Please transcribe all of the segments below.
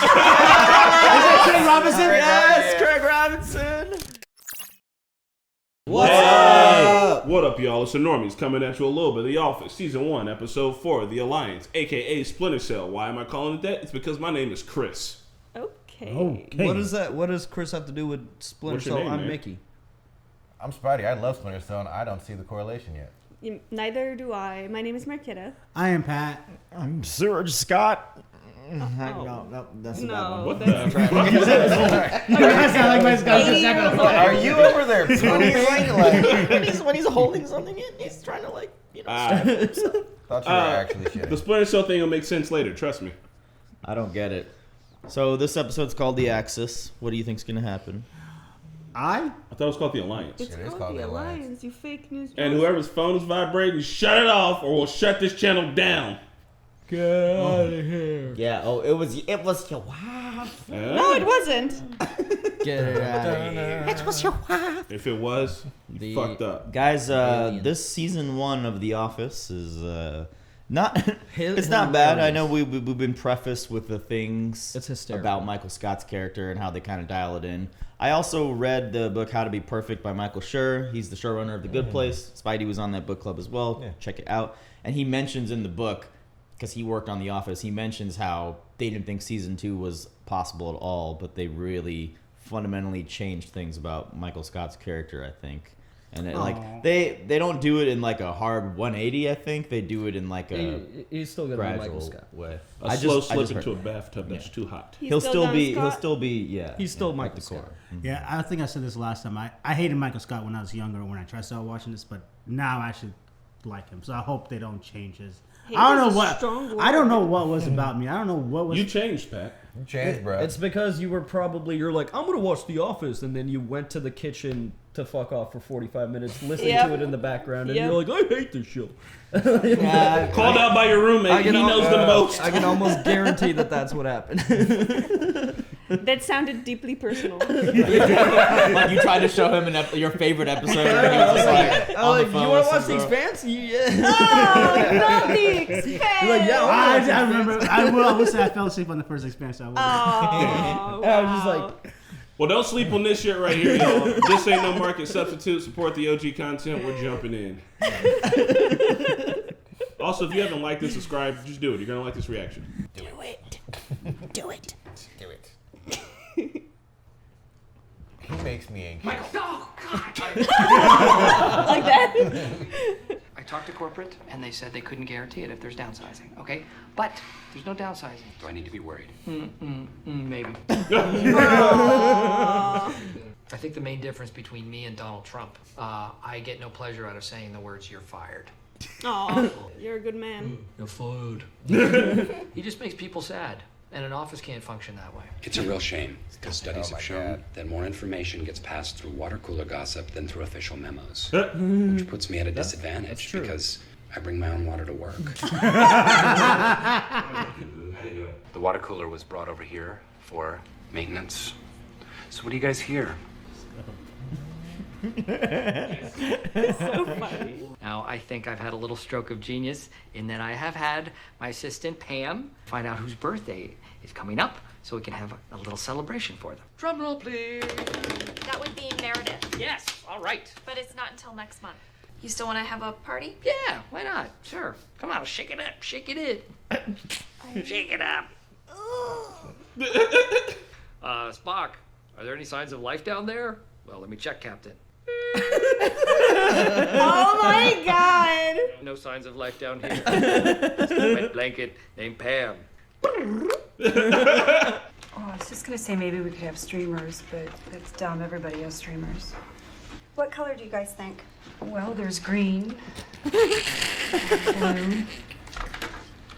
that Craig Robinson? Yes, Craig Robinson. What's up? What up, y'all? It's the Normies coming at you a little bit of The Office, Season 1, Episode 4, The Alliance, a.k.a. Splinter Cell. Why am I calling it that? It's because my name is Chris. Okay. What is that? What does Chris have to do with Splinter What's your Cell? name, I'm man? Mickey. I'm Spidey. I love Splinter Cell, and I don't see the correlation yet. Neither do I. My name is Marquetta. I am Pat. I'm Serge Scott. No, that's a no, bad one. What that's- That sound like my Scott. 80-year-old. Are you over there pooping? when he's holding something in, he's trying to Thought you were actually The shitting. Splinter Cell thing will make sense later, trust me. I don't get it. So this episode's called The Axis. What do you think's gonna happen? I thought it was called The Alliance. It's It is called called the The Alliance. Alliance, you fake news. And whoever's phone is vibrating, shut it off or we'll shut this channel down. Get out of here. Yeah. Oh, it was your wife. No, it wasn't. Get it out of here. It was your wife. If it was, you fucked up. Guys, this season 1 of The Office is not. It's not bad. I know we've been prefaced with the things It's hysterical. about Michael Scott's character and how they kind of dial it in. I also read the book How to Be Perfect by Michael Schur. He's the showrunner of The Good Place. Spidey was on that book club as well. Yeah. Check it out. And he mentions in the book, because he worked on The Office, he mentions how they didn't think season 2 was possible at all, but they really fundamentally changed things about Michael Scott's character, I think. And it, they don't do it in like a hard 180, I think. They do it in like a He's still gonna be Michael gradual Scott. way. A slow slip heard- into a bathtub that's too hot. He'll still be He's still at Michael the core. Scott. Yeah, I think I said this last time. I hated Michael Scott when I was younger when I tried to start watching this, but now I actually like him. So I hope they don't change his. I don't know what. I don't know what was about me. I don't know what was. You changed, Pat. You changed, bro. It's because you're like, I'm gonna watch The Office, and then you went to the kitchen to fuck off for 45 minutes, listening to it in the background, and you're like, I hate this show. Called out by your roommate. He knows the most. I can almost guarantee that that's what happened. That sounded deeply personal. Like you tried to show him your favorite episode, and he was just like, on the phone you want with to watch some The girl. Expanse? Yeah. Oh, not the Expanse. You're like, yeah, I remember. I will say I fell asleep on the first Expanse. So I will. Oh, I was just like, Well, don't sleep on this shit right here, y'all. This ain't no market substitute. Support the OG content. We're jumping in. Also, if you haven't liked and subscribed, just do it. You're going to like this reaction. Do it. Do it. Do it. He makes me angry. Like that? I talked to corporate, and they said they couldn't guarantee it if there's downsizing, okay? But there's no downsizing. Do I need to be worried? Maybe. I think the main difference between me and Donald Trump, I get no pleasure out of saying the words, "you're fired." Oh, you're a good man. You're fired. He just makes people sad, and an office can't function that way. It's a real shame, because studies Oh my have shown God. that more information gets passed through water cooler gossip than through official memos, which puts me at a disadvantage because I bring my own water to work. The water cooler was brought over here for maintenance. So what do you guys hear? So funny. Now, I think I've had a little stroke of genius in that I have had my assistant, Pam, find out whose birthday is coming up so we can have a little celebration for them. Drum roll, please. That would be Meredith, Yes, all right. but it's not until next month. You still want to have a party? Yeah, why not? Sure. Come on, shake it up, shake it in. Shake it up. Spock, are there any signs of life down there? Well, let me check, Captain. Oh my God. No signs of life down here. Just a wet blanket named Pam. Oh, I was just gonna say maybe we could have streamers, but that's dumb. Everybody has streamers. What color do you guys think? Well, there's green, blue,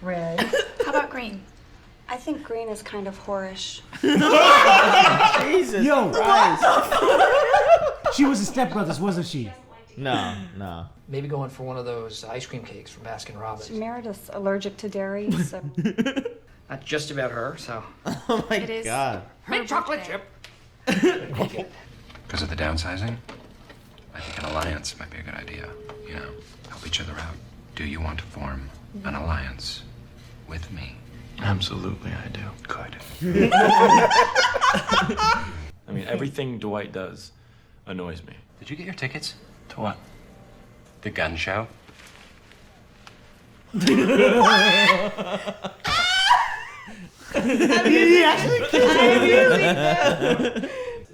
red. How about green? I think green is kind of whorish. Jesus Yo, Christ. She was in Step Brothers, wasn't she? No. Maybe going for one of those ice cream cakes from Baskin Robbins. Meredith's allergic to dairy, so Not just about her, so. Oh my It is. God. Mint chocolate chip. Because of the downsizing? I think an alliance might be a good idea. Help each other out. Do you want to form an alliance with me? Absolutely, I do. Good. I mean, everything Dwight does annoys me. Did you get your tickets? To what? The gun show? You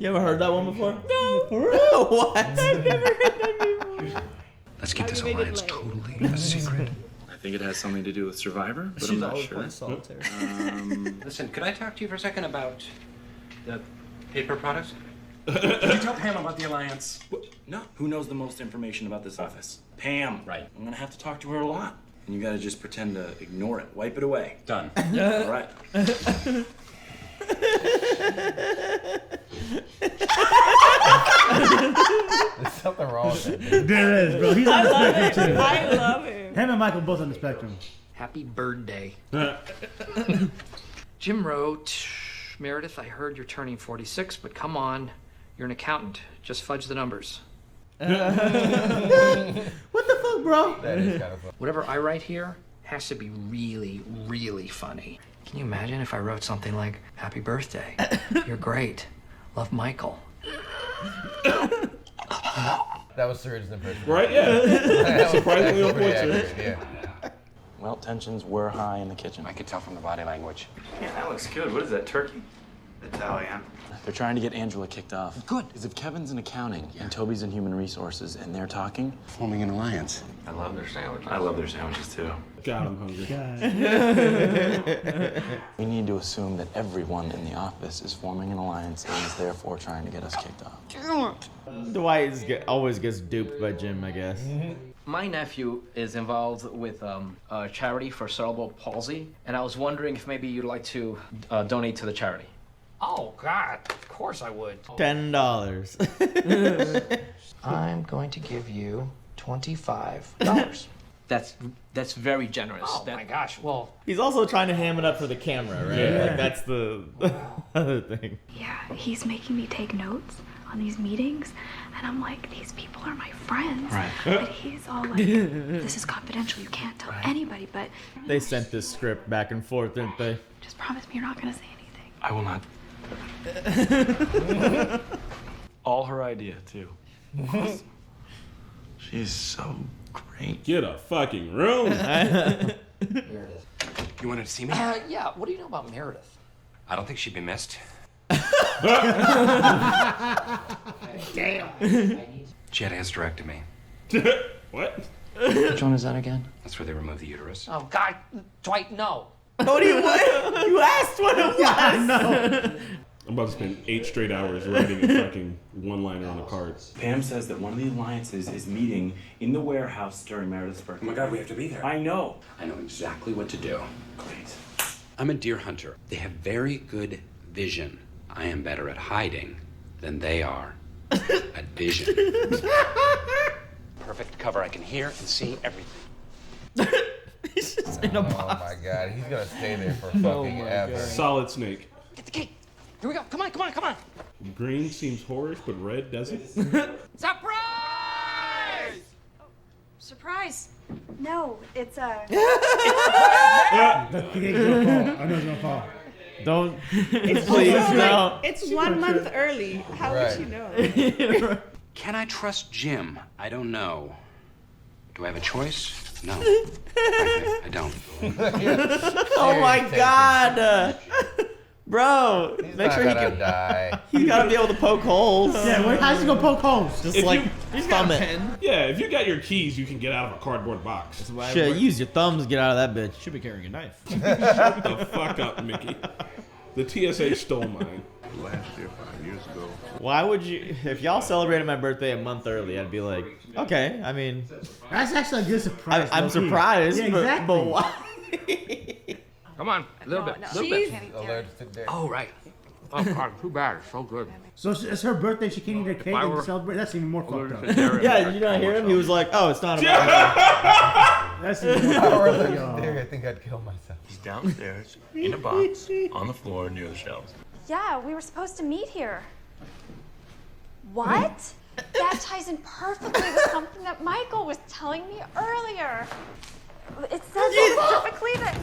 ever heard that one before? No. For real? What? I've never heard that before. Let's keep this alliance totally a secret. I think it has something to do with Survivor, but I'm not sure. Solitaire. Listen, could I talk to you for a second about the paper products? Did you tell Pam about the alliance? No. Who knows the most information about this office? Pam. Right. I'm gonna have to talk to her a lot. And you gotta just pretend to ignore it. Wipe it away. Done. All right. There's something wrong with that dude. There is, bro. He's on the spectrum too. I love him. Him and Michael both on the spectrum. Happy birthday. Jim wrote, Meredith, I heard you're turning 46, but come on. You're an accountant. Just fudge the numbers. What the fuck, bro? That is kind of fun. Whatever I write here has to be really, really funny. Can you imagine if I wrote something like, Happy birthday. You're great. Love, Michael. That was Surge's impression. Right? Yeah. Surprisingly on point, accurate, sir. yeah. Well, tensions were high in the kitchen. I could tell from the body language. Yeah, that looks good. What is that, turkey? Italian. They're trying to get Angela kicked off. Good. Because if Kevin's in accounting and Toby's in human resources and they're talking, Forming an alliance. I love their sandwiches. I love their sandwiches too. God, I'm hungry. We need to assume that everyone in the office is forming an alliance and is therefore trying to get us kicked off. Dwight always gets duped by Jim, I guess. My nephew is involved with a charity for cerebral palsy, and I was wondering if maybe you'd like to donate to the charity. Oh, God, of course I would. $10. I'm going to give you $25. That's very generous. Oh, my gosh, well... He's also trying to ham it up for the camera, right? Yeah. Like, that's the other thing. Yeah, he's making me take notes on these meetings, and I'm like, these people are my friends. Right. But he's all like, this is confidential, you can't tell anybody, but They sent this script back and forth, didn't they? just promise me you're not gonna say anything. I will not. All her idea, too. Awesome. She's so great. Get a fucking room. Meredith. You wanted to see me? Yeah, what do you know about Meredith? I don't think she'd be missed. Damn. She had a hysterectomy. What? Which one is that again? That's where they remove the uterus. Oh, God, Dwight, no. What do you want? You asked what it was. No. I'm about to spend 8 straight hours writing a fucking one-liner on a card. Pam says that one of the alliances is meeting in the warehouse during Meredith's birthday. Oh my God, we have to be there. I know. I know exactly what to do. Great. I'm a deer hunter. They have very good vision. I am better at hiding than they are at vision. Perfect cover. I can hear and see everything. He's just in a box. Oh my God, he's gonna stay there for fucking ever. Solid snake. Get the key. Here we go. Come on, come on, come on. Green seems whorish, but red doesn't. Surprise! Surprise! No, it's a. I know it's gonna fall. Don't. It's Please also don't. like, it's 1 month early. How Right. would she know? Can I trust Jim? I don't know. Do I have a choice? No. Frankly, I don't. Oh my God. Bro, He's make not sure he gonna can. die. He's gotta be able to poke holes. Yeah, how's he gonna poke holes? Just If like you- thumb it. Yeah, if you got your keys, you can get out of a cardboard box. Shit, use your thumbs to get out of that bitch. Should be carrying a knife. Shut the fuck up, Mickey. The TSA stole mine. Last year, 5 years ago. Why would you? If y'all celebrated my birthday a month early, I'd be like, okay. I mean, That's actually a good surprise. I'm low-key. surprised, Yeah, exactly. but why? Come on, a little bit. She's Allergic to dairy. Oh, right. Oh, God, too bad. It's so good. So it's her birthday. She can't eat her cake I and were- celebrate. That's even more fucked up. Yeah, did you not hear him? He was like, oh, it's not about That's even more If I fucked were up, allergic to y'all. dairy, I think I'd kill myself. He's downstairs, in a box, on the floor near the shelves. Yeah, we were supposed to meet here. What? That ties in perfectly with something that Michael was telling me earlier. It says so perfectly that.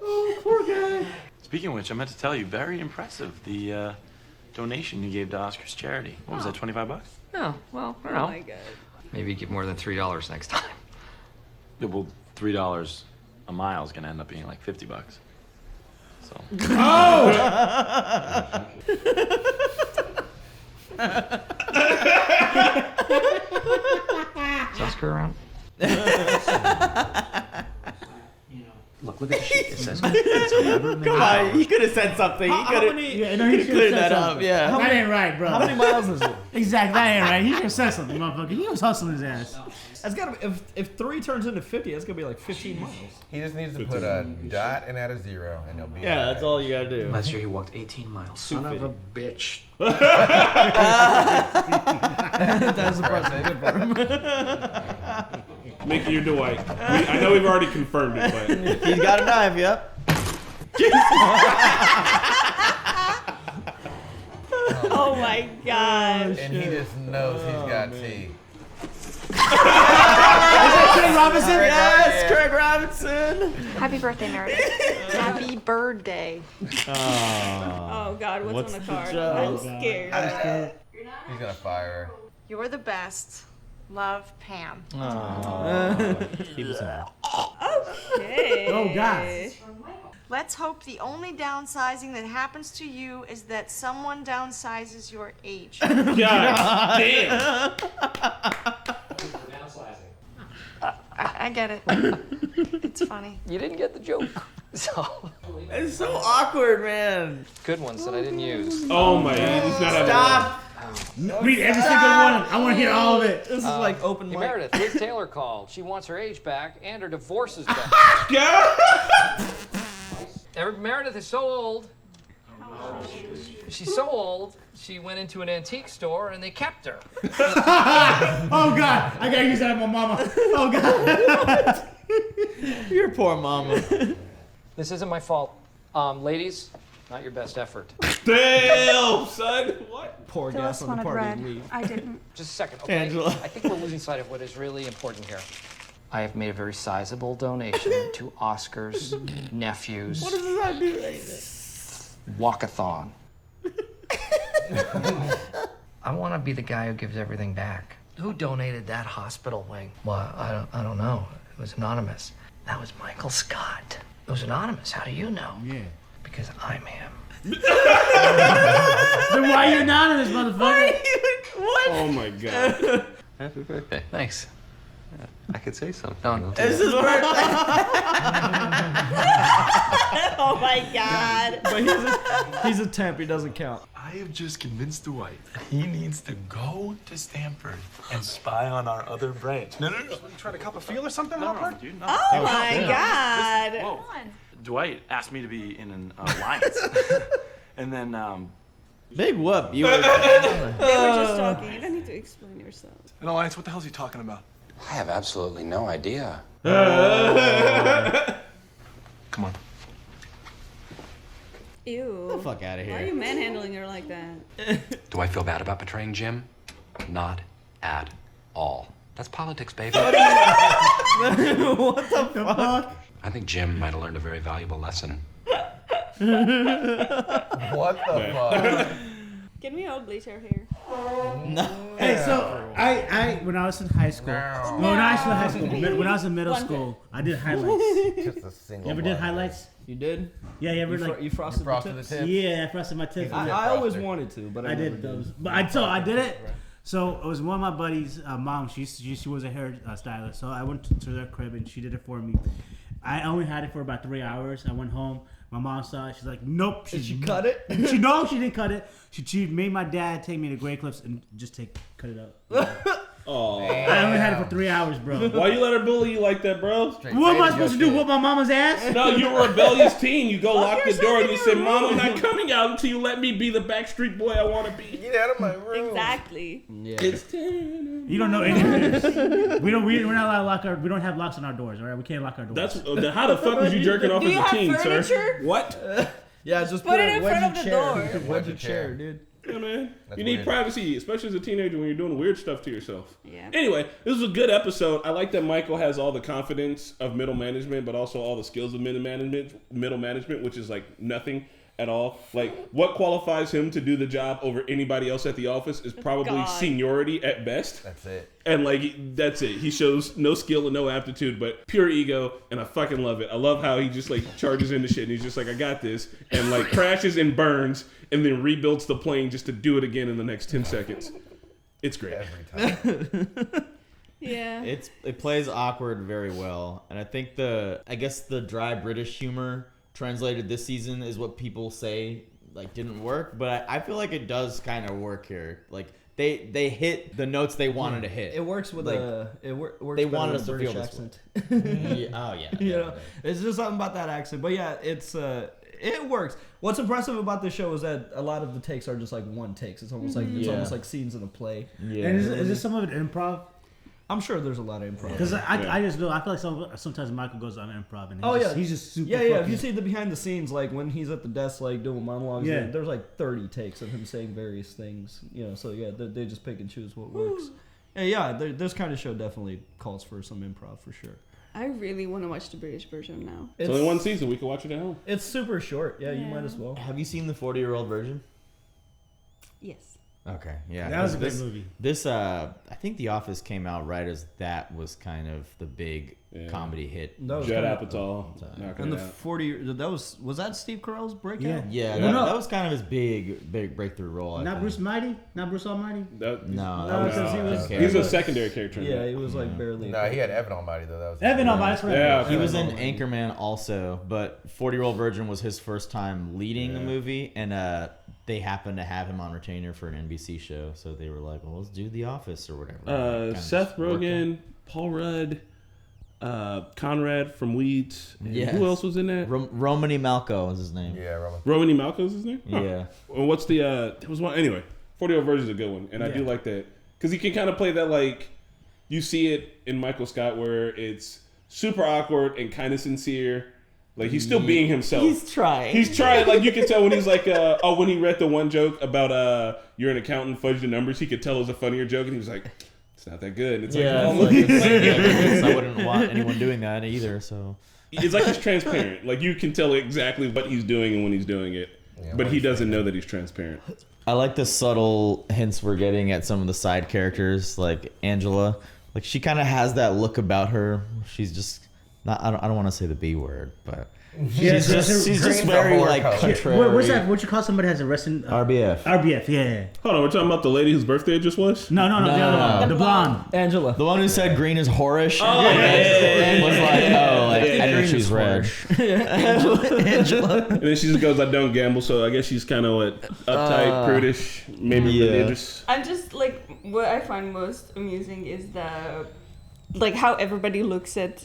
Oh, poor guy. Speaking of which, I meant to tell you, very impressive, the donation you gave to Oscar's charity. What was that, $25? No, well, I don't know. My God. Maybe give more than $3 next time. Yeah, well, $3 a mile is gonna end up being like $50. So. Oh! Is Oscar around? Look at the sheet. It says, Come on, he could have said something. He could have cleared that up. Yeah. That ain't right, bro. How many miles is it? Exactly, that ain't right. He should have said something, motherfucker. He was hustling his ass. That's gotta be, if 3 turns into 50, that's gonna be like 15 miles. He just needs to put a dot and add a 0, and he'll be. Yeah, that's all you gotta do. Last year he walked 18 miles. Son of a bitch. That's the part I did for him. Mickey, you're Dwight. I know we've already confirmed it, but He's got a knife. Yep. Oh my gosh. And he just knows he's got tea. Is that Craig Robinson? Yes, Craig Robinson. Happy birthday, Meredith. Happy birthday. Oh God, what's on the card? I'm scared. He's gonna fire her. You're the best. Love, Pam. Keep it simple. Okay. Oh God. Let's hope the only downsizing that happens to you is that someone downsizes your age. God damn. I get it. It's funny. You didn't get the joke. So. It's so awkward, man. Good ones that I didn't use. Oh my God. He's not Stop. Read every single one. I want to hear all of it. This is like open mic. Meredith, Liz Taylor called. She wants her age back and her divorce is back. Meredith is so old. She's so old, she went into an antique store and they kept her. Oh God, I gotta use that on my mama. Oh God. Your poor mama. This isn't my fault. Ladies, not your best effort. Damn, son. What? Pour gas on the party and leave. I didn't. Just a second, okay? Angela. I think we're losing sight of what is really important here. I have made a very sizable donation to Oscar's nephew's What does that do? walkathon. I want to be the guy who gives everything back. Who donated that hospital wing? Well, I don't know. It was anonymous. That was Michael Scott. It was anonymous. How do you know? Yeah. Because I'm him. Then why are you anonymous, motherfucker? What? Oh my God. Happy birthday. Thanks. I could say something. No. It's his birthday. Oh my God. But he's a temp. He doesn't count. I have just convinced Dwight that he needs to go to Stanford and spy on our other branch. No. You try to cop a feel or something, Hopper? Dude, no. Oh my God. Whoa. Dwight asked me to be in an alliance. And then, Big whoop. You were. They were just talking. You don't need to explain yourself. An alliance? What the hell is he talking about? I have absolutely no idea. Come on. Ew. Get the fuck out of Why are here. you manhandling her like that? Do I feel bad about betraying Jim? Not at all. That's politics, baby. What the fuck? I think Jim might have learned a very valuable lesson. What the fuck? Can we all bleach our hair? No. Hey, so I when I was in high school, when I was in middle school, I did highlights. Just a single. You ever did highlights? You did? Yeah, you ever like You frosted the frosted tips? the tips? Yeah, I frosted my tips. I always wanted to, but I did never those. But I did it. So it was one of my buddies' mom. She was a hair stylist. So I went to their crib and she did it for me. I only had it for about 3 hours. I went home. My mom saw it. She's like, "Nope." Did she cut it? She didn't cut it. She made my dad take me to Great Clips and just cut it up. Oh. I only had it for 3 hours, bro. Why you let her bully you like that, bro? What am I supposed to do? Whoop my mama's ass? No, you're a rebellious teen. You go lock the door and you say, "Mom, I'm not coming out until you let me be the backstreet boy I want to be." Get out of my room. Exactly. Yeah. It's You don't know any of this. We're not allowed to lock our. We don't have locks on our doors. All right, we can't lock our doors. That's how the fuck was you jerking off Do as you a have teen, furniture? sir? What? Yeah, just Put it a in front of wedgie the chair. door. You could wedge a chair, dude. Yeah, man. That's you need weird. privacy, especially as a teenager when you're doing weird stuff to yourself. Yeah. Anyway, this was a good episode. I like that Michael has all the confidence of middle management, but also all the skills of middle management, which is like nothing at all. Like, what qualifies him to do the job over anybody else at the office is probably seniority at best. That's it. And like, that's it. He shows no skill and no aptitude, but pure ego, and I fucking love it. I love how he just like charges into shit, and he's just like, I got this, and like crashes and burns, and then rebuilds the plane just to do it again in the next 10 seconds. It's great. Every time. Yeah. It plays awkward very well, and I think the dry British humor translated this season is what people say like didn't work, but I feel like it does kind of work here. Like they hit the notes they wanted to hit. It works with like, works. They wanted us to British feel accent. You know, it's just something about that accent. But yeah, it works. What's impressive about this show is that a lot of the takes are just like one takes. It's almost almost like scenes in a play. Yeah. And is this some of it improv? I'm sure there's a lot of improv. Because I just know, I feel like sometimes Michael goes on improv and he's just super Yeah. If you see the behind the scenes, like when he's at the desk like doing monologues, there's like 30 takes of him saying various things. You know, so yeah, they just pick and choose what works. And yeah, this kind of show definitely calls for some improv for sure. I really want to watch the British version now. It's only one season. We can watch it at home. It's super short. Yeah, you might as well. Have you seen the 40-year-old version? Yes. Okay, yeah. That was a good movie. This, I think The Office came out right as that was kind of the big comedy hit. Judd Apatow. And the 40, was that Steve Carell's breakout? Yeah, that was kind of his big breakthrough role. Not Bruce Almighty? No, he was a secondary character. Yeah, he was like barely. No, he had Evan Almighty though. That was Evan Almighty. Yeah, he was in Anchorman also, but 40-year-old Virgin was his first time leading a movie, and they happened to have him on retainer for an NBC show, so they were like, "Well, let's do The Office or whatever." Seth Rogen, Paul Rudd, Conrad from Weeds. Yeah. Who else was in that? Romany Malco was his name. Yeah, Romany Malco was his name. Huh. Yeah. And what's the? There was one anyway. 40-year-old Virgin is a good one, and I do like that because he can kind of play that like you see it in Michael Scott where it's super awkward and kind of sincere. Like, he's still being himself. He's trying. He's trying. Like, you can tell when he's like, when he read the one joke about you're an accountant, fudge the numbers, he could tell it was a funnier joke, and he was like, it's not that good. And it's I wouldn't want anyone doing that either, so. It's like he's transparent. Like, you can tell exactly what he's doing and when he's doing it, but he doesn't know that he's transparent. I like the subtle hints we're getting at some of the side characters, like Angela. Like, she kind of has that look about her. She's just... I don't want to say the B word, but she's just very like contrary. What's that? What you call somebody has a resting RBF? RBF, yeah. Hold on, we're talking about the lady whose birthday it just was? No, the other one, the blonde, Angela, the one who said green is whorish. Oh, yeah. Was like, I know she's red. Angela, and then she just goes, I don't gamble, so I guess she's kind of uptight, prudish, maybe religious. I'm just like, what I find most amusing is like how everybody looks at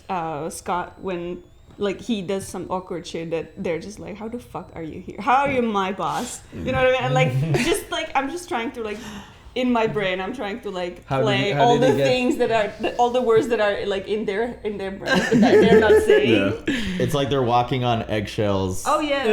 Scott when like he does some awkward shit that they're just like, how the fuck are you here? How are you my boss? You know what I mean? And like just like I'm just trying to like in my brain I'm trying to like play all the things that are all the words that are like in their brain that they're not saying. Yeah. It's like they're walking on eggshells. Oh yeah.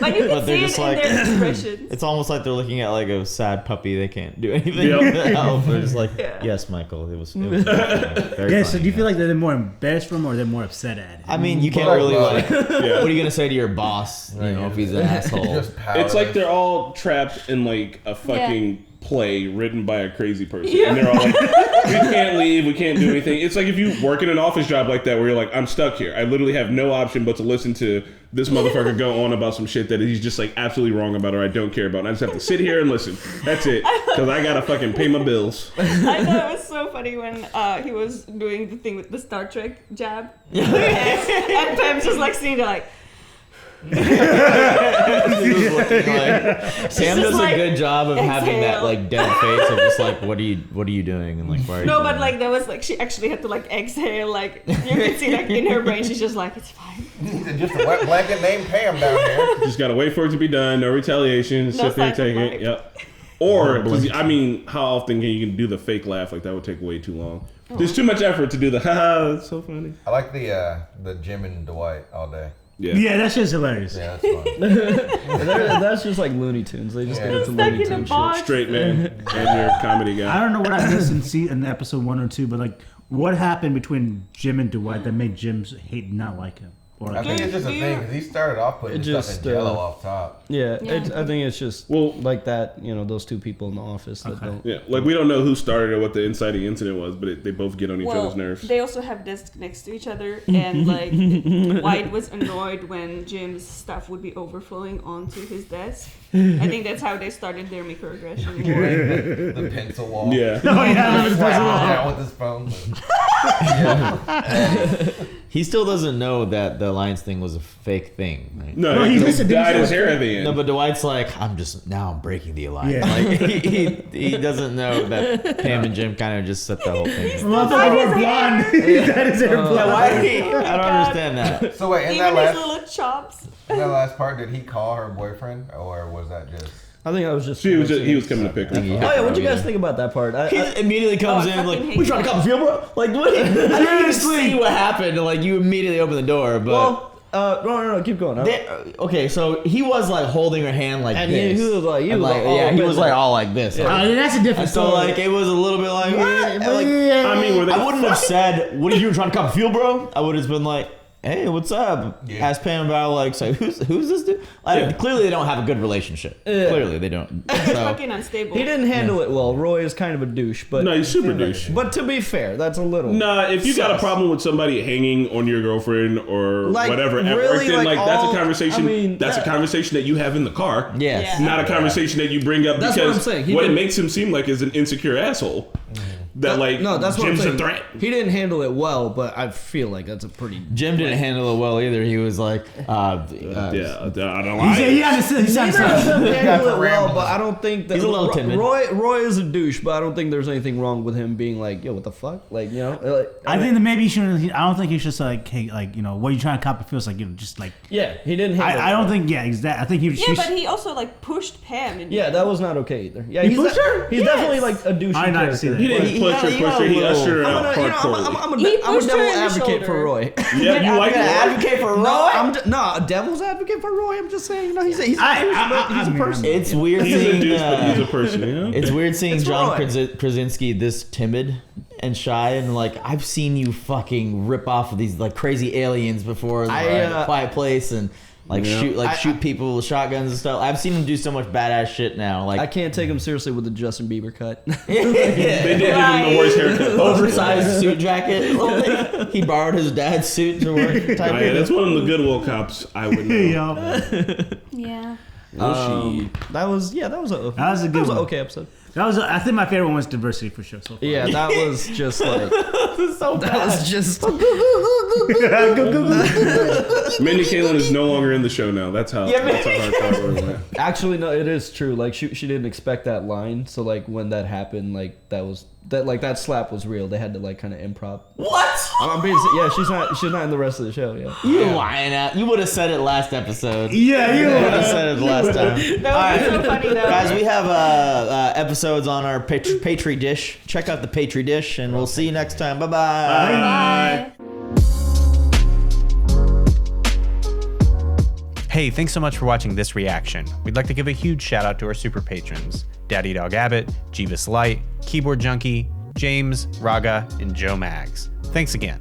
Like you can see it in their expressions. It's almost like they're looking at like a sad puppy. They can't do anything to help. They're just like, yes, Michael. It was very funny. So do you feel like they're more embarrassed from him or they're more upset at him? I mean, you can't really like. What are you gonna say to your boss? You know, if he's an asshole. It's like they're all trapped in like a fucking play written by a crazy person, and they're all like, we can't leave, we can't do anything. It's like if you work in an office job like that where you're like, I'm stuck here, I literally have no option but to listen to this motherfucker go on about some shit that he's just like absolutely wrong about or I don't care about, and I just have to sit here and listen. That's it, because I gotta fucking pay my bills. I know, it was so funny when he was doing the thing with the Star Trek jab and Pam's just like sitting there like Sam does a good job of having that like dead face of just like, what are you doing, and like, why are you no, but like there was like she actually had to like exhale, like you can see like in her brain she's just like, it's fine. Just a wet blanket named Pam down here. Just gotta wait for it to be done, no retaliation, sit there and take it. Yep. Or I mean, how often can you do the fake laugh? Like that would take way too long. There's too much effort to do the haha, that's so funny. I like the Jim and Dwight all day. Yeah, that shit's hilarious. Yeah, that's fun. That's just like Looney Tunes. They just get into Stuck Looney in a Tunes box. shit. Straight man and your comedy guy. I don't know what I missed in episode 1 or 2, but like, what happened between Jim and Dwight that made Jim hate not like him? Or I think it's just a thing because he started off putting stuff in Jello off top. Yeah, I think it's just like that. Those two people in the office that don't. Yeah, like we don't know who started or what the inciting incident was, but they both get on each other's nerves. They also have desks next to each other, and like Dwight was annoyed when Jim's stuff would be overflowing onto his desk. I think that's how they started their microaggression. The pencil wall. Yeah. Oh yeah, He's down with his phone. He still doesn't know that the Alliance thing was a fake thing. Right? No, he dyed his hair at the end. No, but Dwight's like, I'm breaking the Alliance. Yeah. Like he doesn't know that Pam and Jim kind of just set the whole thing. Motherfucker blonde. He's got his hair blonde. Why? I don't understand that. So wait, in Even that his last little chops. in that last part, did he call her boyfriend, or was that just? I think I was just. He was coming to pick her. Oh yeah, what'd you guys think about that part? He immediately comes in like, "We trying to cop a field, bro?" Like, what? I didn't even see what happened. Like, you immediately open the door, but. No, keep going. Okay, so he was like holding her hand like And this. he was like, he was like all like this. Yeah. That's a different So story. like it was a little bit like, What? like I mean, I wouldn't have said, "What are you doing trying to cop a field, bro?" I would have been like, "Hey, what's up?" Yeah. Ask Pam about like, so who's this dude? Like, clearly they don't have a good relationship. Clearly they don't. They're So fucking unstable. He didn't handle it well. Roy is kind of a douche, but No, he's super douche. But to be fair, that's a little. Nah, if you got a sus. problem with somebody hanging on your girlfriend or Like, whatever at really, work, then like, that's all- a conversation. I mean, that's a conversation that you have in the car. Yes. Not a conversation that you bring up That's what because I'm saying. He what it didn't- makes him seem like is an insecure asshole. That like No, that's what I'm Jim's saying. a threat. He didn't handle it well, but I feel like that's a pretty. Jim didn't handle it well either. He was like, I don't He sounds Neither of them handle it well, rambling. but I don't think that He's a little timid. Roy is a douche, but I don't think there's anything wrong with him being like, yo, what the fuck, like I think that maybe he shouldn't. I don't think he should say like, hey, like what are you trying to copy? Feels like just like. Yeah, he didn't handle it I don't well. think. Yeah, exactly. I think he. Yeah, but he also like pushed Pam. And Yeah, that was not okay either. Yeah, He he's pushed her? He's definitely like a douchey I did not character. see that. He didn't push her. He ushered her out hardcore. I'm a He devil pushed her in the advocate shoulder. for Roy. Yeah, you like that? advocate for Roy? No, a devil's advocate for Roy. I'm just saying, he's a person. It's weird He's a seeing. douche, but he's a person. Yeah. It's weird seeing It's John Roy. Krasinski this timid and shy, and like I've seen you fucking rip off of these like crazy aliens before, like A Quiet Place, and like shoot people with shotguns and stuff. I've seen him do so much badass shit now. Like I can't take him seriously with the Justin Bieber cut. They did give him the worst haircut. oversized suit jacket. He borrowed his dad's suit to work. Oh, yeah, that's one of the Goodwill cops. I would know. Yeah. That was a good one. okay episode. I think my favorite one was diversity for sure. So far. Yeah, that was just like so that was just. Mindy Kaling is no longer in the show now. That's how hardcore it went. Actually, no, it is true. Like she didn't expect that line, so like when that happened, like that slap was real. They had to like kind of improv. What? I'm being she's not in the rest of the show. Yeah. You lying out. You would have said it last episode. Yeah, you would have said it last time. That was so funny though. Guys, we have episodes on our Patreon dish. Check out the Patreon dish, and we'll see you next time. Bye-bye. Bye. Hey, thanks so much for watching this reaction. We'd like to give a huge shout out to our super patrons: Daddy Dog Abbott, Jeeves Light, Keyboard Junkie, James, Raga, and Joe Mags. Thanks again.